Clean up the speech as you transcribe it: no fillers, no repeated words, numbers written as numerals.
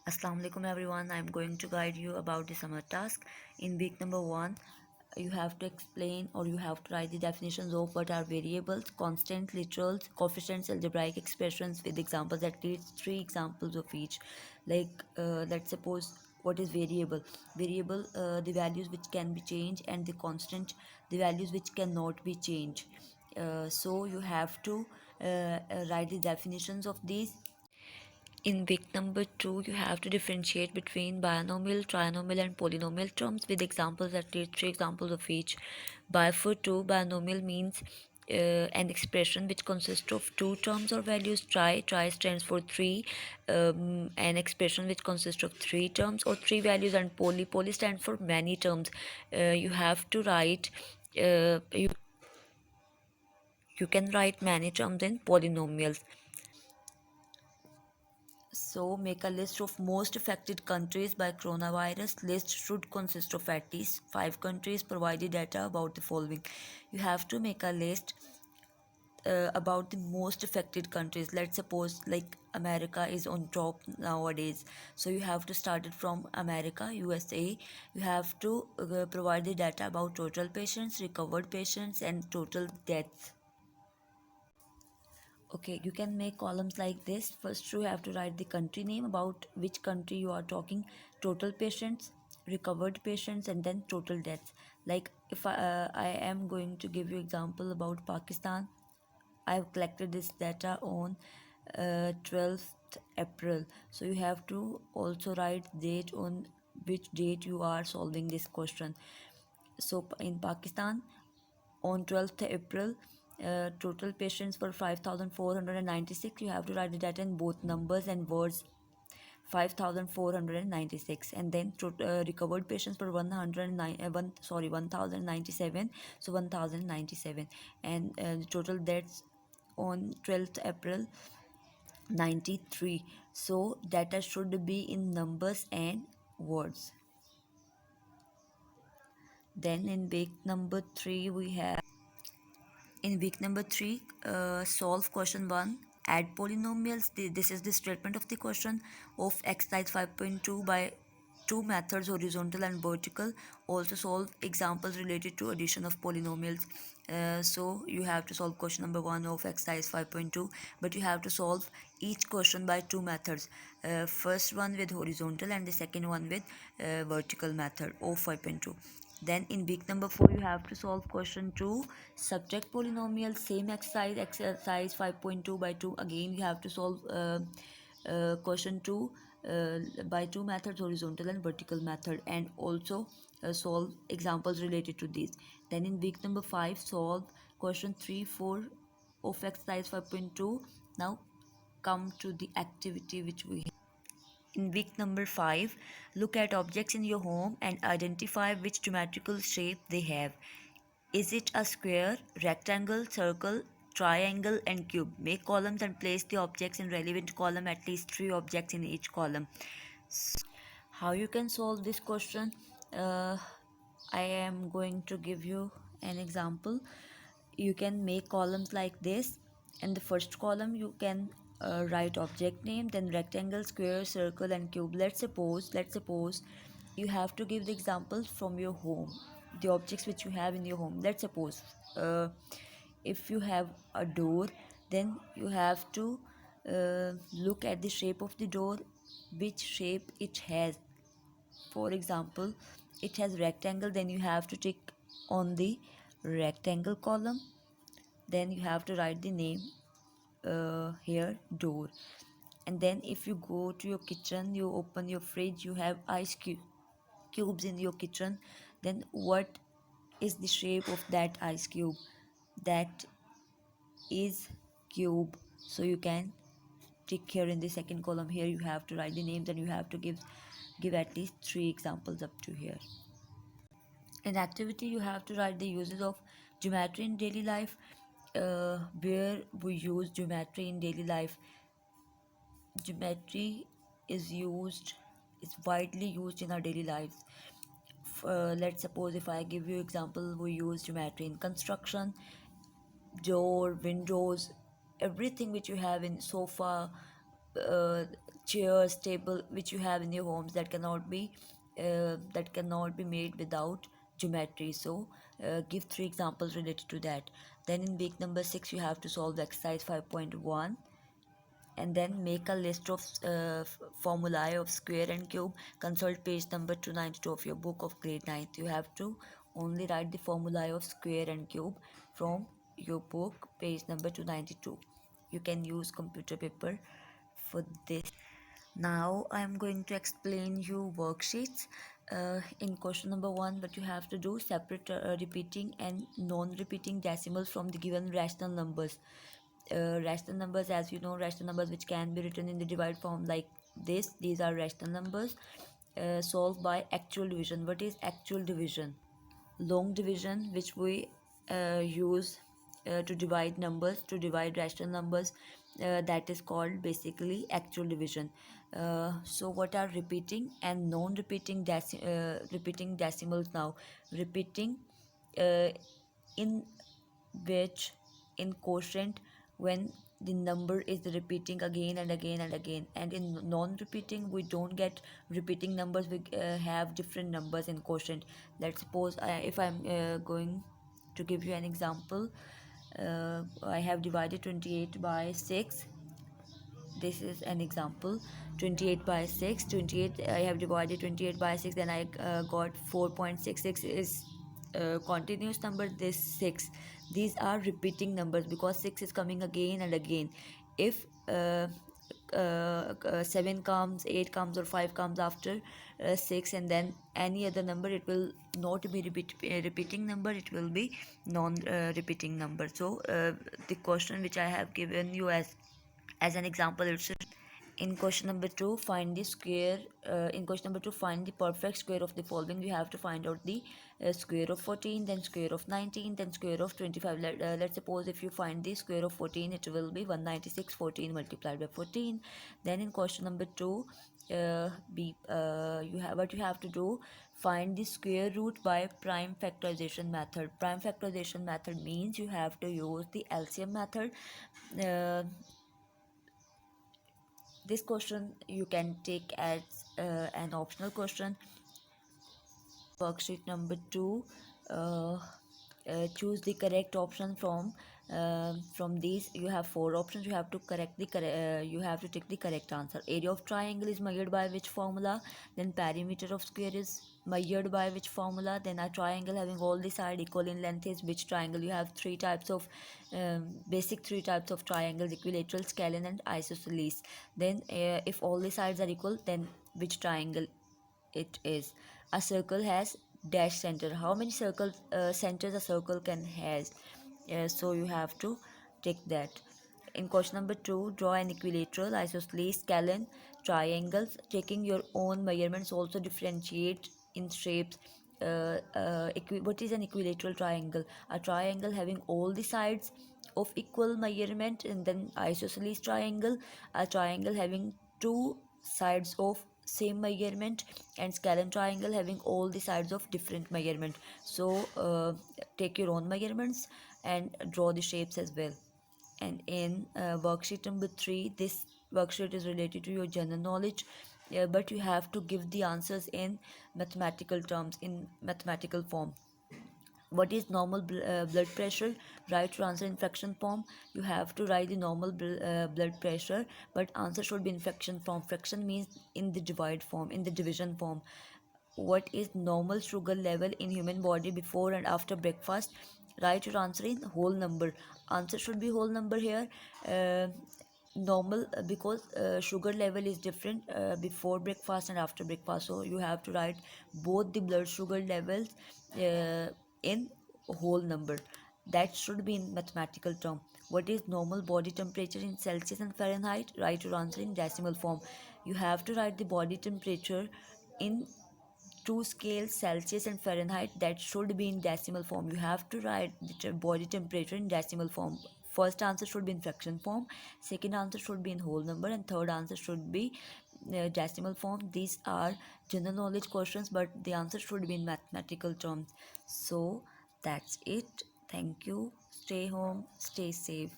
Assalamu alaikum everyone. I'm going to guide you about the summer task. In week number 1, you have to explain or you have to write the definitions of what are variables, constant, literals, coefficients, algebraic expressions with examples, at least 3 examples of each. Let's suppose what is variable. Variable, the values which can be changed, and the constant, the values which cannot be changed. So you have to write the definitions of these. In week number 2, you have to differentiate between binomial, trinomial, and polynomial terms with examples, at least 3 examples of each. By for 2, binomial means an expression which consists of 2 terms or values. Tri stands for 3, an expression which consists of 3 terms or 3 values, and poly stands for many terms. You have to write, you can write many terms in polynomials. So, make a list of most affected countries by coronavirus. List should consist of at least 5 countries. Provided data about the following. You have to make a list about the most affected countries. Let's suppose like America is on top nowadays, so you have to start it from America, USA. You have to provide the data about total patients, recovered patients, and total deaths. Okay, you can make columns like this. First, you have to write the country name, about which country you are talking, total patients, recovered patients, and then total deaths. Like if I am going to give you example about Pakistan, I have collected this data on 12th April. So you have to also write date on which date you are solving this question. So in Pakistan, on 12th April, total patients were 5,496. You have to write the data in both numbers and words. 5,496, and then recovered patients were 1,097. So 1,097, and the total deaths on 12th April, 93. So data should be in numbers and words. Then in week number 3, we have. In week number 3, solve question 1. Add polynomials. This is the statement of the question of exercise 5.2 by two methods, horizontal and vertical. Also solve examples related to addition of polynomials. So you have to solve question number 1 of exercise 5.2, but you have to solve each question by two methods. First one with horizontal and the second one with vertical method of 5.2. Then in week number 4, you have to solve question 2, subject polynomial. Same exercise 5.2 by 2. Again, you have to solve question 2 by two methods, horizontal and vertical method, and also solve examples related to these. Then in week number 5, solve question 3, 4 of exercise 5.2. Now come to the activity which we have. In week number 5, look at objects in your home and identify which geometrical shape they have. Is it a square, rectangle, circle, triangle, and cube? Make columns and place the objects in relevant column, at least 3 objects in each column. How you can solve this question? Uh, I am going to give you an example. You can make columns like this. In the first column, you can write object name, then rectangle, square, circle, and cube. Let's suppose you have to give the examples from your home, the objects which you have in your home. Let's suppose if you have a door, then you have to look at the shape of the door, which shape it has. For example, it has rectangle, then you have to tick on the rectangle column. Then you have to write the name here, door. And then if you go to your kitchen, you open your fridge, you have cubes in your kitchen. Then what is the shape of that ice cube? That is cube. So you can tick here in the second column. Here you have to write the names, and you have to give at least 3 examples up to here. In activity, you have to write the uses of geometry in daily life. Where we use geometry in daily life. Geometry is widely used in our daily lives. Let's suppose if I give you example, we use geometry in construction, door, windows, everything which you have in sofa, uh, chairs, table which you have in your homes that cannot be made without geometry. So give three examples related to that. Then in week number 6 you have to solve exercise 5.1, and then make a list of formulae of square and cube. Consult page number 292 of your book of grade 9th. You have to only write the formulae of square and cube from your book, page number 292. You can use computer paper for this. Now I'm going to explain you worksheets. In question number 1, what you have to do: separate repeating and non-repeating decimals from the given rational numbers. Rational numbers, as you know, rational numbers which can be written in the divide form like this. These are rational numbers. Solved by actual division. What is actual division? Long division, which we use to divide numbers, to divide rational numbers, that is called basically actual division. So what are repeating and non-repeating repeating decimals? Now repeating, uh, in which, in quotient, when the number is repeating again and again and again, and in non-repeating we don't get repeating numbers, we have different numbers in quotient. Let's suppose if I'm going to give you an example, I have divided 28 by 6. This is an example. 28 by 6, 28, I have divided 28 by 6, then I got 4.66 is continuous number. This 6, these are repeating numbers because 6 is coming again and again. If 7 comes, 8 comes, or 5 comes after 6, and then any other number, it will not be repeating number, it will be non repeating number. So the question which I have given you as an example, it's in question number 2, find the square. In question number 2, find the perfect square of the following. You have to find out the square of 14, then square of 19, then square of 25. Let's suppose if you find the square of 14, it will be 196. 14 multiplied by 14. Then in question number 2, you have to do: find the square root by prime factorization method. Prime factorization method means you have to use the LCM method. uh, this question you can take as an optional question. Worksheet number 2, uh, choose the correct option from these. You have 4 options. You have to you have to take the correct answer. Area of triangle is measured by which formula? Then perimeter of square is measured by which formula? Then a triangle having all the side equal in length is which triangle? You have three types of basic three types of triangles: equilateral, scalene, and isosceles. Then if all the sides are equal, then which triangle it is? A circle has dash center. How many circle centers a circle can has? So you have to take that. In question number 2, draw an equilateral, isosceles, scalene triangles. Taking your own measurements, also differentiate in shapes. What is an equilateral triangle? A triangle having all the sides of equal measurement. And then isosceles triangle, a triangle having two sides of same measurement. And scalene triangle having all the sides of different measurement. So take your own measurements and draw the shapes as well. And in worksheet number 3, this worksheet is related to your general knowledge, but you have to give the answers in mathematical terms, in mathematical form. What is normal blood pressure? Write your answer in fraction form. You have to write the normal blood pressure, but answer should be in fraction form. Fraction means in the divide form, in the division form. What is normal sugar level in human body before and after breakfast? Write your answer in whole number. Answer should be whole number here. Normal, because sugar level is different before breakfast and after breakfast, so you have to write both the blood sugar levels in whole number. That should be in mathematical term. What is normal body temperature in Celsius and Fahrenheit? Write your answer in decimal form. You have to write the body temperature in two scales, Celsius and Fahrenheit. That should be in decimal form. You have to write the body temperature in decimal form. First answer should be in fraction form, second answer should be in whole number, and third answer should be decimal form. These are general knowledge questions, but the answer should be in mathematical terms. So that's it. Thank you. Stay home, stay safe.